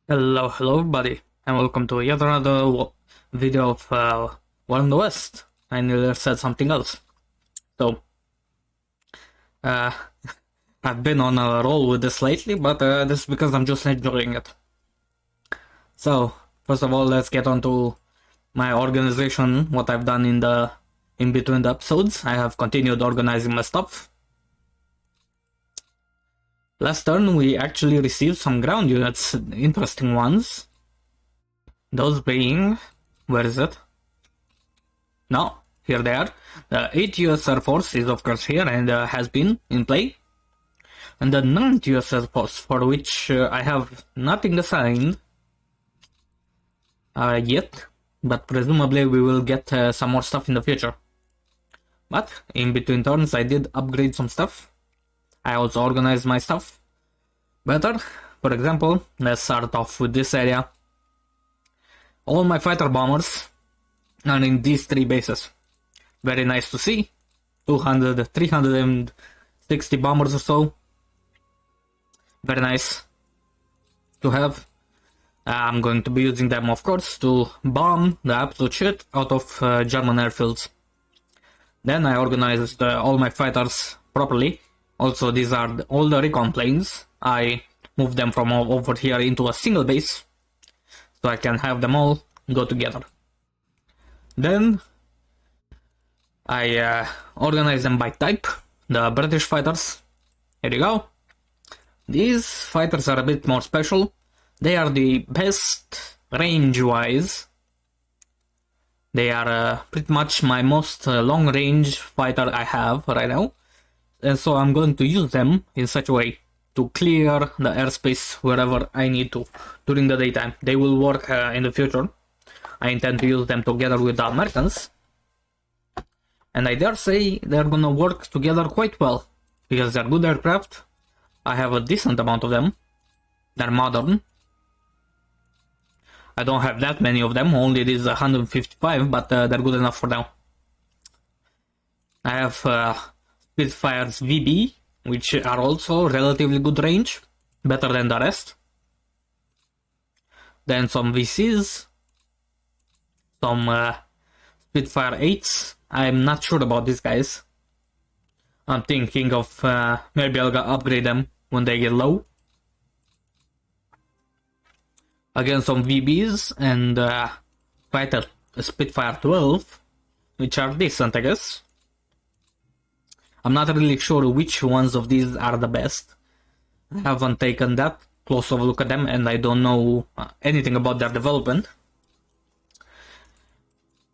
Hello everybody, and welcome to yet another video of War in the West. I nearly said something else. So, uh, I've been on a roll with this lately, but this is because I'm just enjoying it. So, first of all, let's get on to my organization, what I've done in between the episodes. I have continued organizing my stuff. Last turn, we actually received some ground units, interesting ones. Those being, where is it? No, here they are. The 8th US Air Force is of course here and has been in play. And the 9th US Air Force, for which I have nothing assigned yet, but presumably we will get some more stuff in the future. But in between turns I did upgrade some stuff. I also organized my stuff better. For example, let's start off with this area. All my fighter bombers are in these three bases. Very nice to see. 200, 360 bombers or so. Very nice to have. I'm going to be using them, of course, to bomb the absolute shit out of German airfields. Then I organized all my fighters properly. Also, these are all the recon planes. I moved them from over here into a single base, so I can have them all go together. Then I organized them by type. The British fighters. Here you go. These fighters are a bit more special. They are the best range-wise. They are pretty much my most long-range fighter I have right now. And so I'm going to use them in such a way to clear the airspace wherever I need to during the daytime. They will work in the future. I intend to use them together with the Americans. And I dare say they're gonna work together quite well, because they're good aircraft. I have a decent amount of them. They're modern. I don't have that many of them, only these 155, but they're good enough for now. I have Spitfires VB, which are also relatively good range, better than the rest. Then some VCs, some Spitfire 8s. I'm not sure about these guys. I'm thinking of maybe I'll upgrade them when they get low. Again, some VBs and fighter Spitfire 12, which are decent, I guess. I'm not really sure which ones of these are the best. I haven't taken that close of a look at them, and I don't know anything about their development.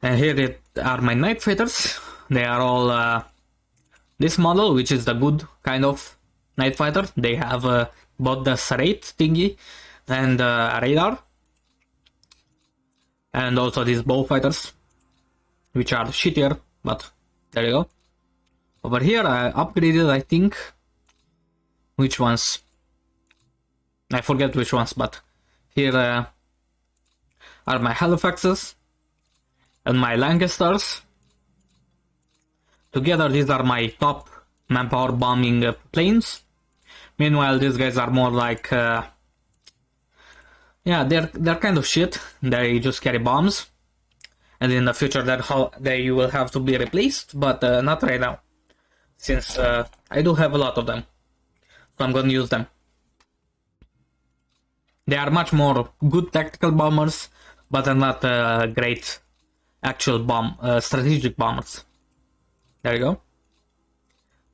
And here are my night fighters. They are all this model, which is the good kind of night fighter. They have both the serrate thingy and a radar. And also these bow fighters, which are shittier, but there you go. Over here I upgraded, I think, which ones? I forget which ones, but here are my Halifaxes and my Lancasters. Together these are my top manpower bombing planes. Meanwhile these guys are more like yeah, they're kind of shit. They just carry bombs, and in the future they will have to be replaced, but not right now, since I do have a lot of them, so I'm gonna use them. They are much more good tactical bombers, but they're not great actual strategic bombers. There you go.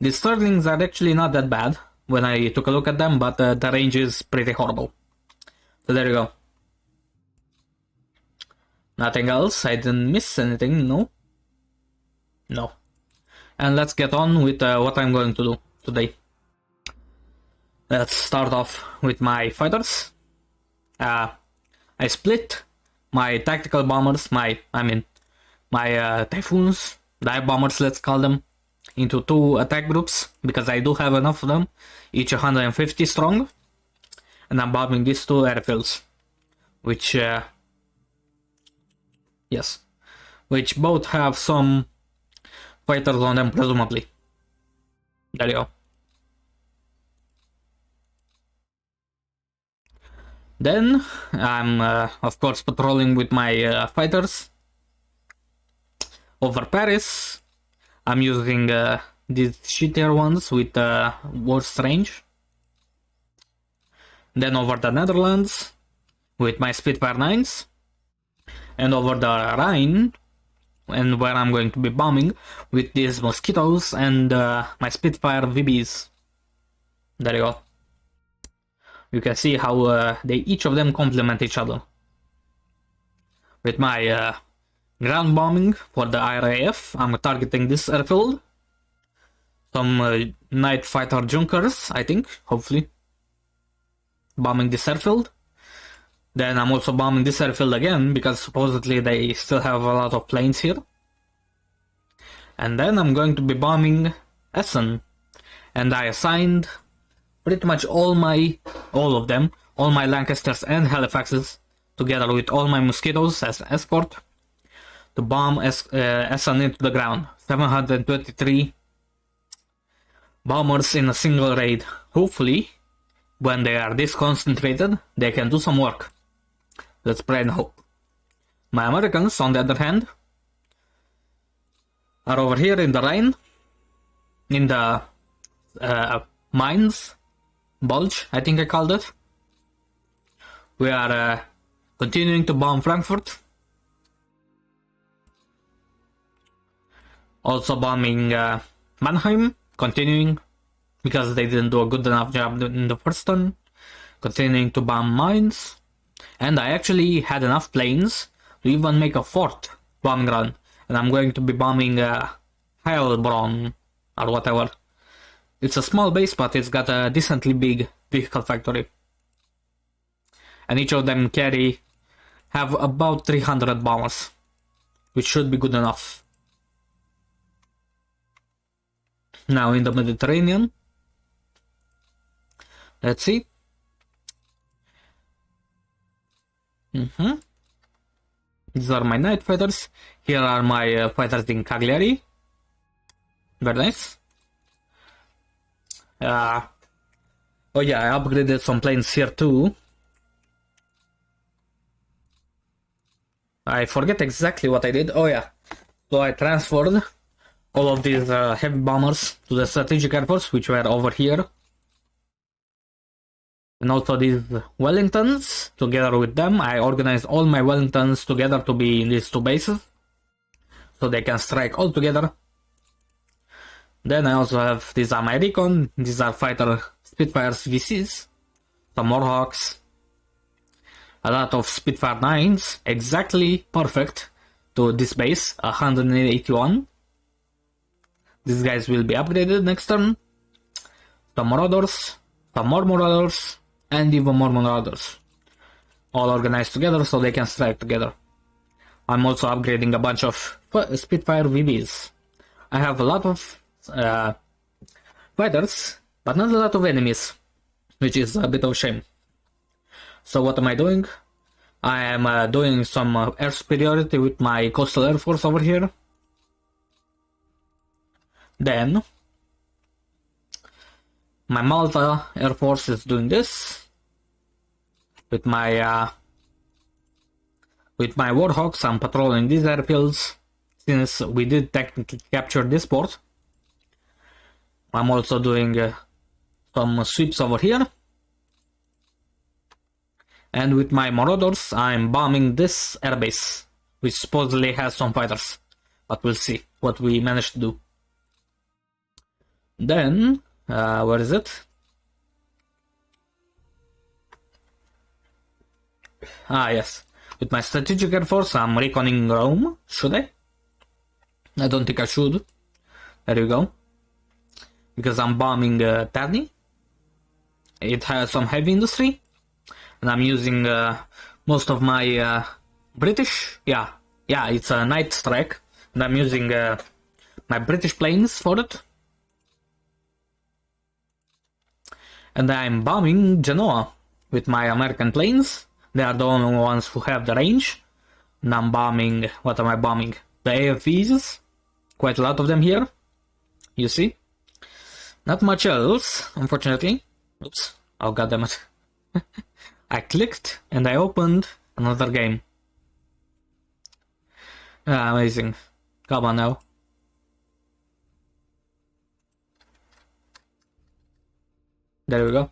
The Sterlings are actually not that bad when I took a look at them, but the range is pretty horrible. So there you go. Nothing else? I didn't miss anything, no? No. And let's get on with what I'm going to do today. Let's start off with my fighters. I split my tactical bombers, my Typhoons, dive bombers, let's call them, into two attack groups, because I do have enough of them, each 150 strong. And I'm bombing these two airfields, which yes, which both have some fighters on them, presumably. There you go. Then I'm of course patrolling with my fighters over Paris. I'm using these shittier ones with worst range. Then over the Netherlands with my Spitfire 9s. And over the Rhine, and where I'm going to be bombing with these Mosquitoes and my Spitfire VBs. There you go. You can see how each of them complement each other. With my ground bombing for the RAF, I'm targeting this airfield. Some night fighter Junkers, I think, hopefully. Bombing this airfield. Then I'm also bombing this airfield again, because supposedly they still have a lot of planes here. And then I'm going to be bombing Essen. And I assigned pretty much all of them, all my Lancasters and Halifaxes, together with all my Mosquitoes as escort, to bomb Essen into the ground. 723 bombers in a single raid. Hopefully, when they are this concentrated, they can do some work. Let's pray and hope. My Americans, on the other hand, are over here in the Rhine, in the mines bulge, I think I called it. We are continuing to bomb Frankfurt. Also bombing Mannheim, continuing, because they didn't do a good enough job in the first turn. Continuing to bomb mines. And I actually had enough planes to even make a fourth bombing run. And I'm going to be bombing Heilbronn or whatever. It's a small base, but it's got a decently big vehicle factory. And each of them have about 300 bombers, which should be good enough. Now in the Mediterranean, let's see. These are my night fighters. Here are my fighters in Cagliari. Very nice. Oh yeah, I upgraded some planes here too. I forget exactly what I did. Oh yeah. So I transferred all of these heavy bombers to the Strategic Air Force, which were over here. And also these Wellingtons, together with them, I organized all my Wellingtons together to be in these two bases, so they can strike all together. Then I also have these are my Recon, these are fighter Spitfires VCs, some Warhawks, a lot of Spitfire 9s, exactly perfect to this base, 181. These guys will be upgraded next turn. Some Marauders, some more Marauders, and even more Marauders. All organized together so they can strike together. I'm also upgrading a bunch of Spitfire VBs. I have a lot of fighters, but not a lot of enemies, which is a bit of a shame. So what am I doing? I am doing some air superiority with my Coastal Air Force over here. Then my Malta Air Force is doing this with my Warhawks. I'm patrolling these airfields since we did technically capture this port. I'm also doing some sweeps over here, and with my Marauders I'm bombing this airbase, which supposedly has some fighters, but we'll see what we manage to do. Then where is it? Yes. With my Strategic Air Force, I'm reconning Rome. Should I? I don't think I should. There you go. Because I'm bombing Terni. It has some heavy industry. And I'm using most of my British. Yeah, it's a night strike. And I'm using my British planes for it. And I'm bombing Genoa with my American planes. They are the only ones who have the range. And I'm bombing, what am I bombing? The AFVs. Quite a lot of them here. You see? Not much else, unfortunately. Oops. Oh, goddammit. I clicked and I opened another game. Amazing. Come on now. There we go.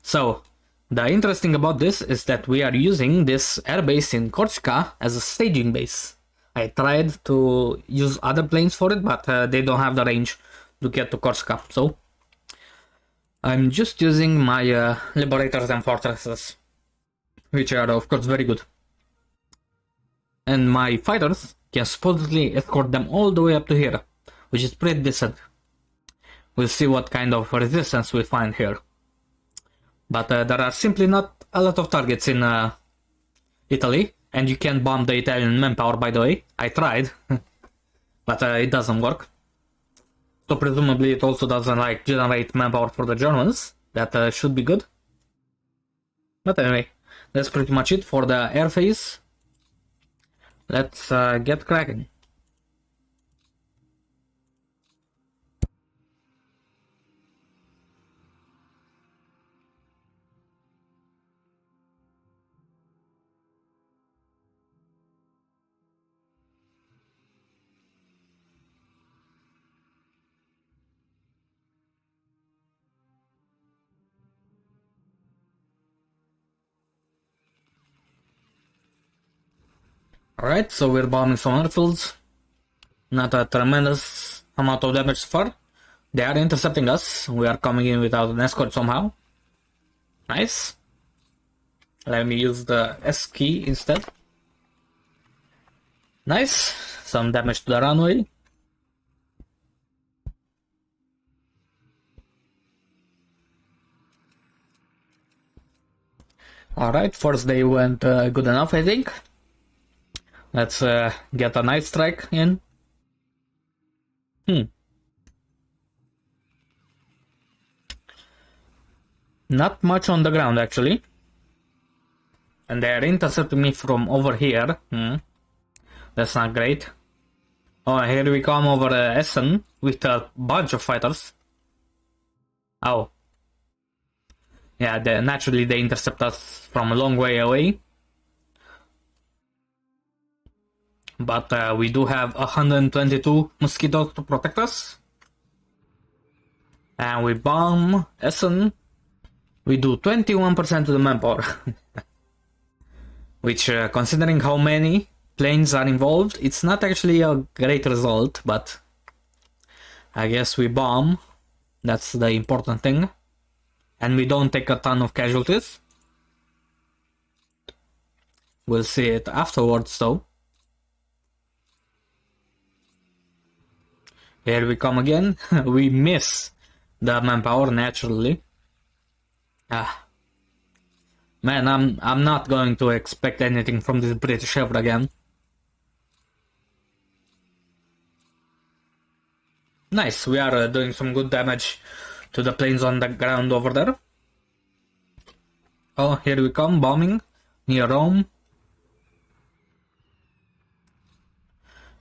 So, the interesting about this is that we are using this airbase in Corsica as a staging base. I tried to use other planes for it, but they don't have the range to get to Corsica. So, I'm just using my Liberators and Fortresses, which are of course very good. And my fighters can supposedly escort them all the way up to here, which is pretty decent. We'll see what kind of resistance we find here. But there are simply not a lot of targets in Italy, and you can bomb the Italian manpower, by the way. I tried, but it doesn't work. So presumably it also doesn't like generate manpower for the Germans. That should be good. But anyway, that's pretty much it for the air phase. Let's get cracking. Alright, so we're bombing some airfields. Not a tremendous amount of damage so far. They are intercepting us. We are coming in without an escort somehow. Nice. Let me use the S key instead. Nice. Some damage to the runway. Alright, first day went good enough, I think. Let's get a night strike in. Not much on the ground, actually. And they are intercepting me from over here. That's not great. Oh, here we come over Essen with a bunch of fighters. Oh. Yeah, naturally they intercept us from a long way away. But we do have 122 mosquitoes to protect us. And we bomb Essen. We do 21% to the manpower. Which, considering how many planes are involved, it's not actually a great result, but I guess we bomb. That's the important thing. And we don't take a ton of casualties. We'll see it afterwards, though. Here we come again. We miss the manpower naturally. Man, I'm not going to expect anything from this British ever again. Nice, we are doing some good damage to the planes on the ground over there. Oh, here we come, bombing near Rome.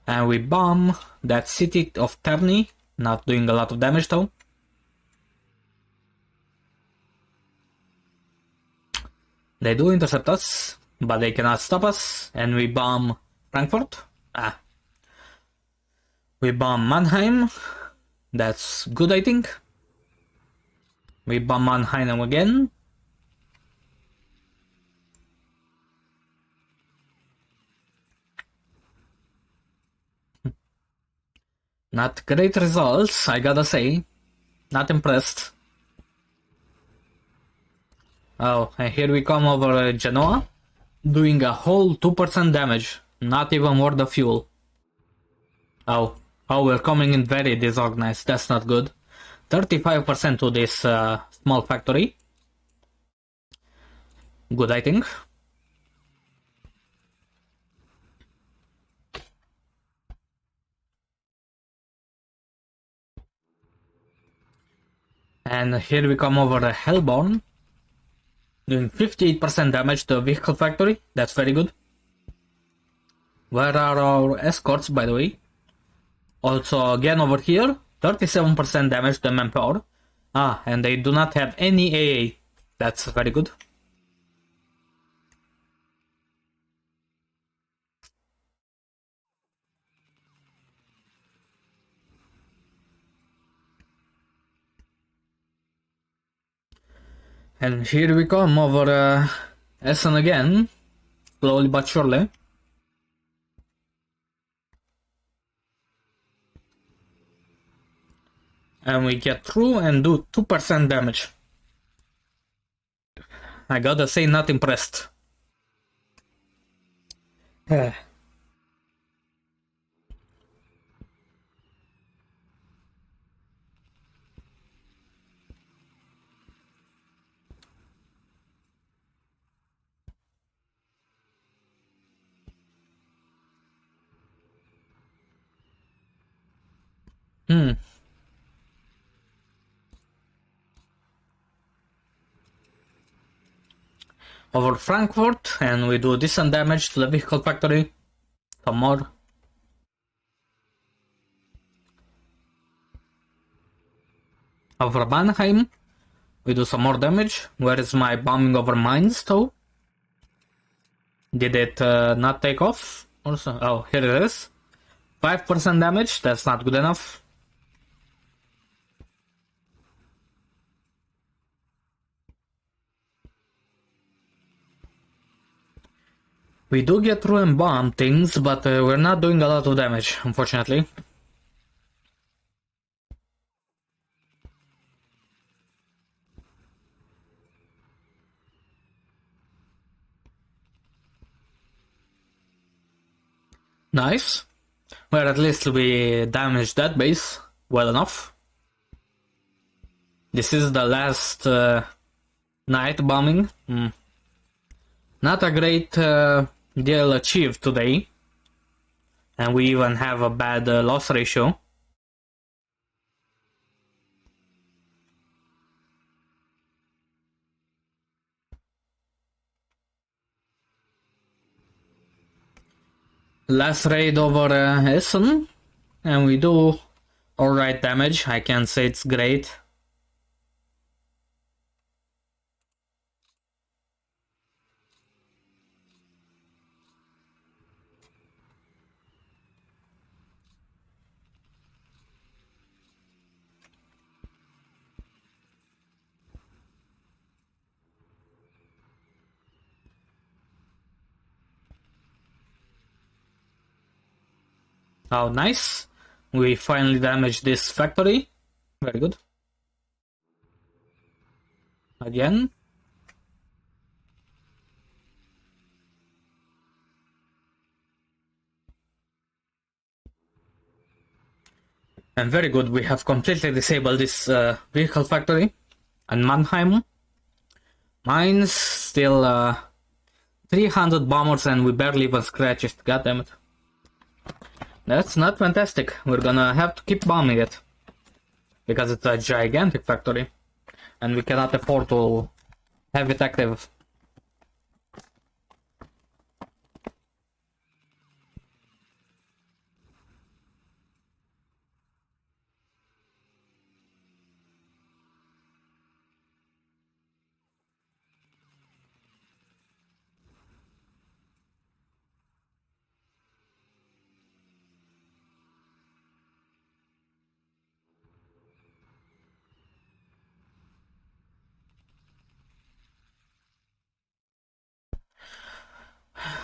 And we bomb that city of Terni, not doing a lot of damage though. They do intercept us, but they cannot stop us, and we bomb Frankfurt. We bomb Mannheim. That's good, I think. We bomb Mannheim again. Not great results, I gotta say. Not impressed. Oh, and here we come over Genoa, doing a whole 2% damage, not even worth the fuel. Oh, we're coming in very disorganized, that's not good. 35% to this small factory. Good, I think. And here we come over Hellborn, doing 58% damage to the vehicle factory. That's very good. Where are our escorts, by the way? Also, again over here, 37% damage to the manpower. And they do not have any AA. That's very good. And here we come over Essen again, slowly but surely. And we get through and do 2% damage. I gotta say, not impressed. Over Frankfurt, and we do decent damage to the vehicle factory. Some more. Over Mannheim, we do some more damage. Where is my bombing over mines, though? Did it not take off? Also, oh, here it is. 5% damage, that's not good enough. We do get through and bomb things, but we're not doing a lot of damage, unfortunately. Nice. Well, at least we damaged that base well enough. This is the last night bombing. Not a great deal achieved today. And we even have a bad loss ratio. Last raid over Essen, and we do alright damage. I can't say it's great. Oh, nice. We finally damaged this factory. Very good. Again. And very good, we have completely disabled this vehicle factory. And Mannheim. Mine's still 300 bombers and we barely even scratched it. God damn it. That's not fantastic. We're gonna have to keep bombing it. Because it's a gigantic factory. And we cannot afford to have it active.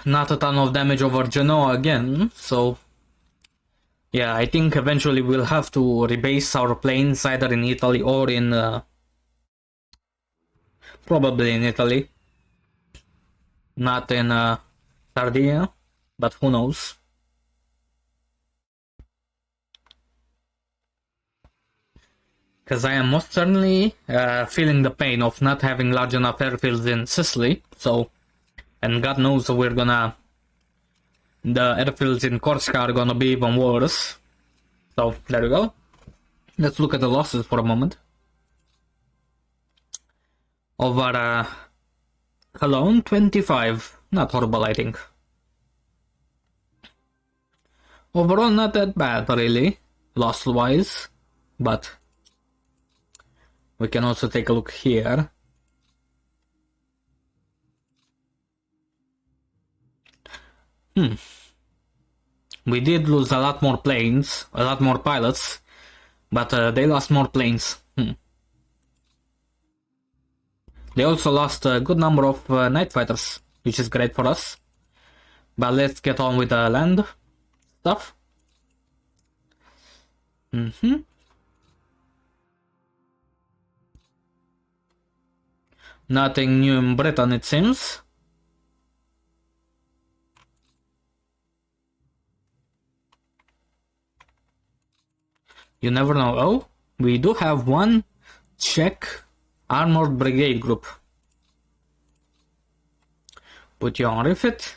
Not a ton of damage over Genoa again, so yeah, I think eventually we'll have to rebase our planes either in Italy or in probably in Italy, not in Sardinia, but who knows. Because I am most certainly feeling the pain of not having large enough airfields in Sicily, so, and God knows the airfields in Corsica are gonna be even worse. So, there we go. Let's look at the losses for a moment. Over Cologne, 25. Not horrible, I think. Overall, not that bad, really, loss-wise, but we can also take a look here. We did lose a lot more planes, a lot more pilots, but they lost more planes. They also lost a good number of night fighters, which is great for us. But let's get on with the land stuff. Nothing new in Britain, it seems. You never know. Oh, we do have one Czech armored brigade group. Put you on refit.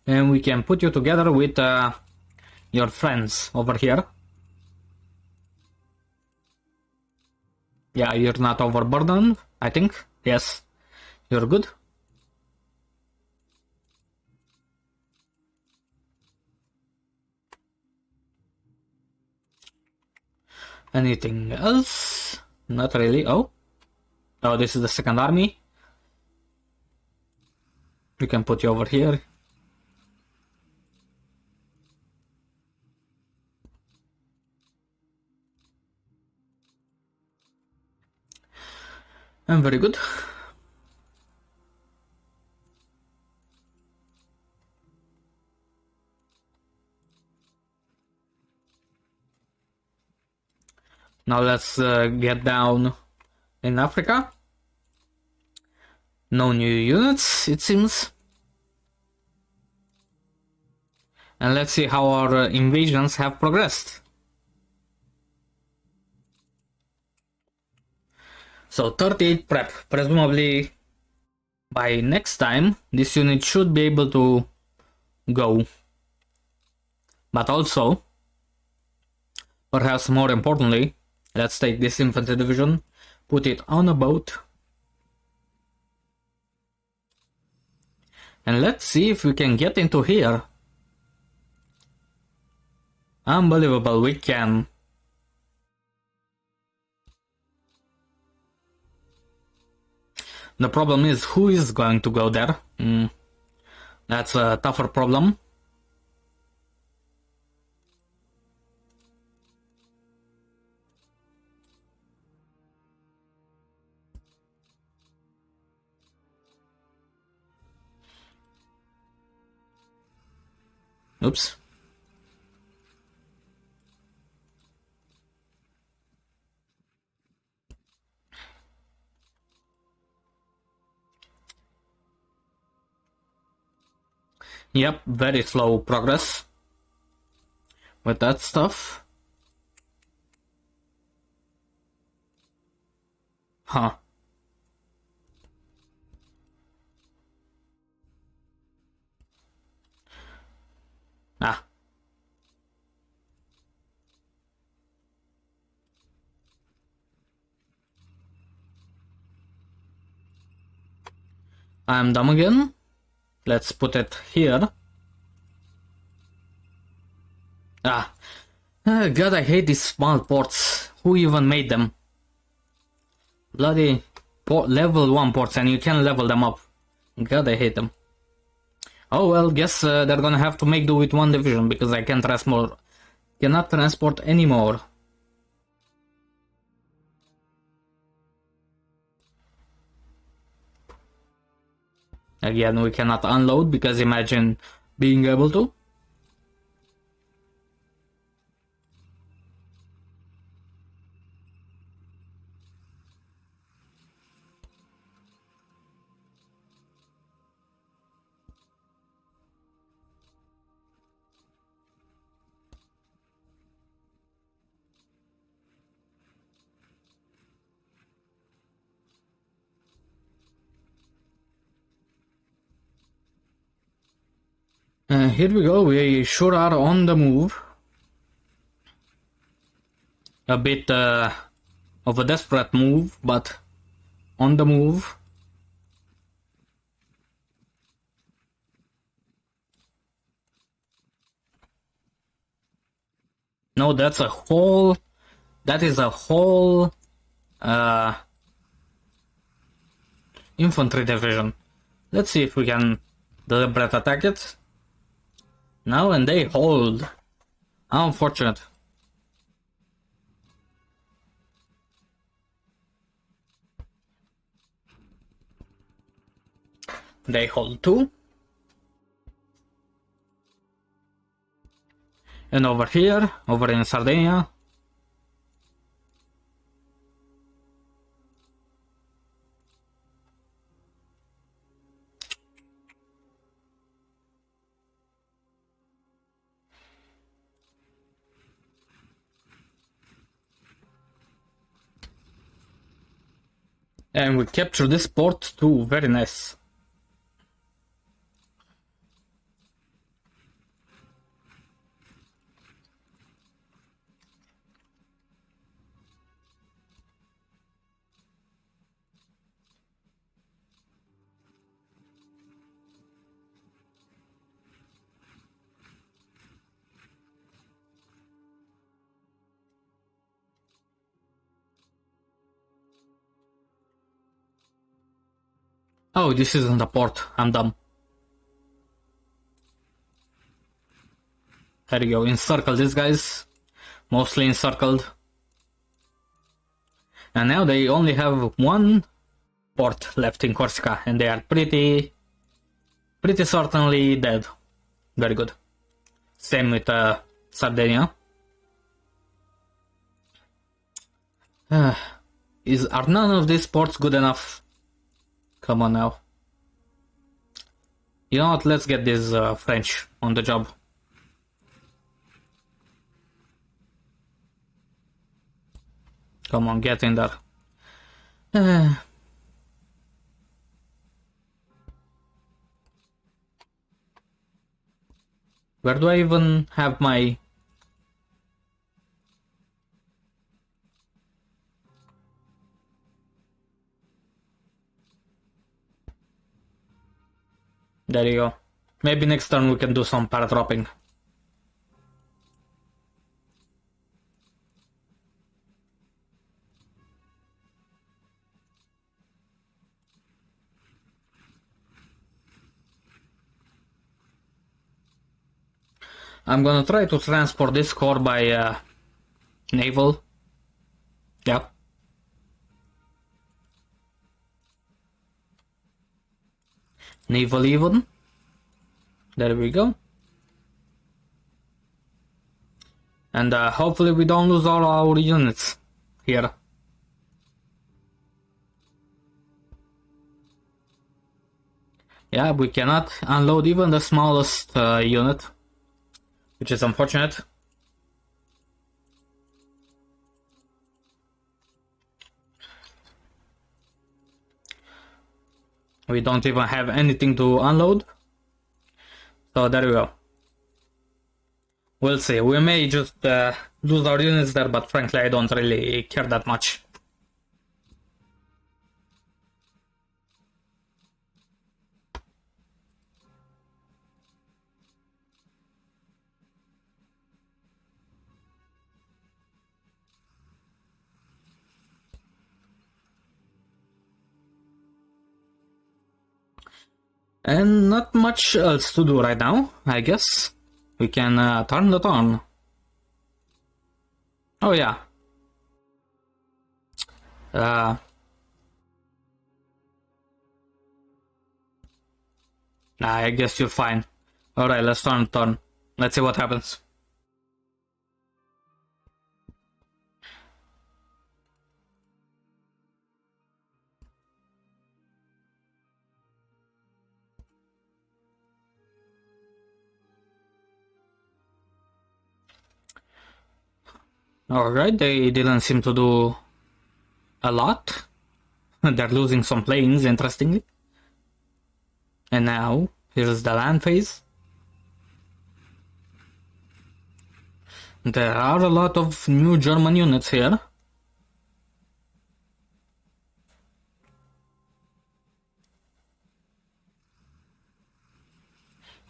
And we can put you together with your friends over here. Yeah, you're not overburdened, I think. Yes, you're good. Anything else? Not really. Oh, this is the second army. We can put you over here. And very good. Now let's get down in Africa. No new units, it seems. And let's see how our invasions have progressed. So 38 prep, presumably by next time this unit should be able to go. But also, perhaps more importantly, let's take this infantry division, put it on a boat, and let's see if we can get into here. Unbelievable, we can. The problem is, who is going to go there? That's a tougher problem. Oops. Yep, very slow progress with that stuff. Huh. Ah. I'm dumb again. Let's put it here. God, I hate these small ports. Who even made them? Bloody level 1 ports, and you can level them up. God, I hate them. Oh well, guess they're gonna have to make do with one division, because I cannot transport anymore. Again, we cannot unload, because imagine being able to. Here we go, we sure are on the move. A bit of a desperate move, but on the move. No, that is a whole infantry division. Let's see if we can deliberate attack it. No, and they hold. How unfortunate. They hold 2. And over here, over in Sardinia, and we capture this port too. Very nice. Oh, this isn't a port. I'm dumb. There you go. Encircle these guys. Mostly encircled. And now they only have 1 port left in Corsica, and they are pretty certainly dead. Very good. Same with Sardinia. Are none of these ports good enough? Come on now. You know what? Let's get this French on the job. Come on, get in there. Where do I even have my... There you go. Maybe next turn we can do some paradropping. I'm gonna try to transport this core by naval. Yeah. Naval even. There we go. And hopefully we don't lose all our units here. Yeah, we cannot unload even the smallest unit, which is unfortunate. We don't even have anything to unload. So there we go. We'll see. We may just lose our units there, but frankly I don't really care that much. And not much else to do right now, I guess. We can turn the turn. Oh yeah. Nah, I guess you're fine. Alright, let's turn the turn. Let's see what happens. Alright, they didn't seem to do a lot. They're losing some planes, interestingly. And now, here's the land phase. There are a lot of new German units here.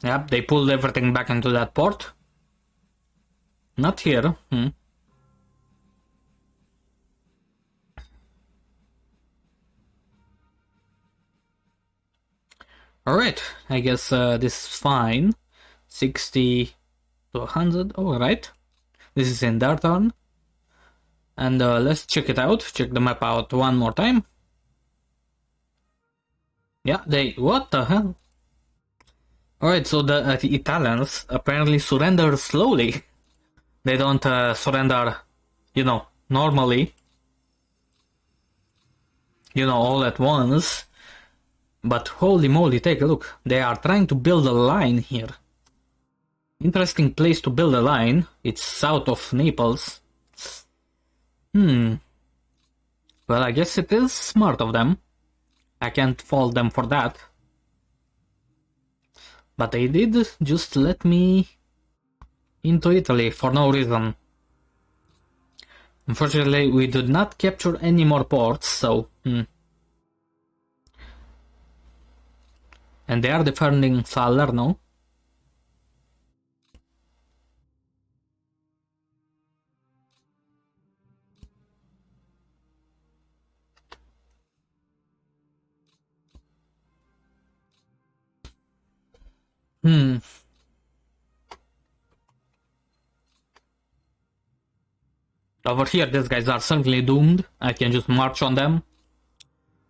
Yep, they pulled everything back into that port. Not here. Alright, I guess this is fine. 60 to 100, alright. This is in their turn. And let's check it out, check the map out one more time. Yeah, what the hell? Alright, so the Italians apparently surrender slowly. They don't surrender, normally, all at once. But holy moly, take a look. They are trying to build a line here. Interesting place to build a line. It's south of Naples. Well, I guess it is smart of them. I can't fault them for that. But they did just let me into Italy for no reason. Unfortunately, we did not capture any more ports, so... And they are defending Salerno. Over here, these guys are certainly doomed. I can just march on them.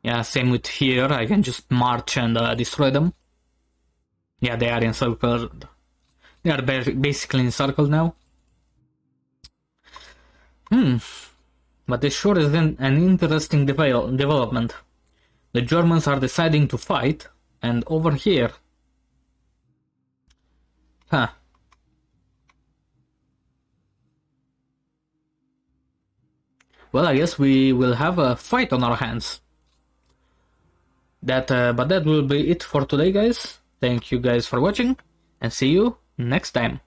Yeah, same with here. I can just march and destroy them. Yeah, they are encircled. They are basically encircled now. But this sure is an interesting development. The Germans are deciding to fight, and over here... Huh. Well, I guess we will have a fight on our hands. But that will be it for today, guys. Thank you guys for watching, and see you next time.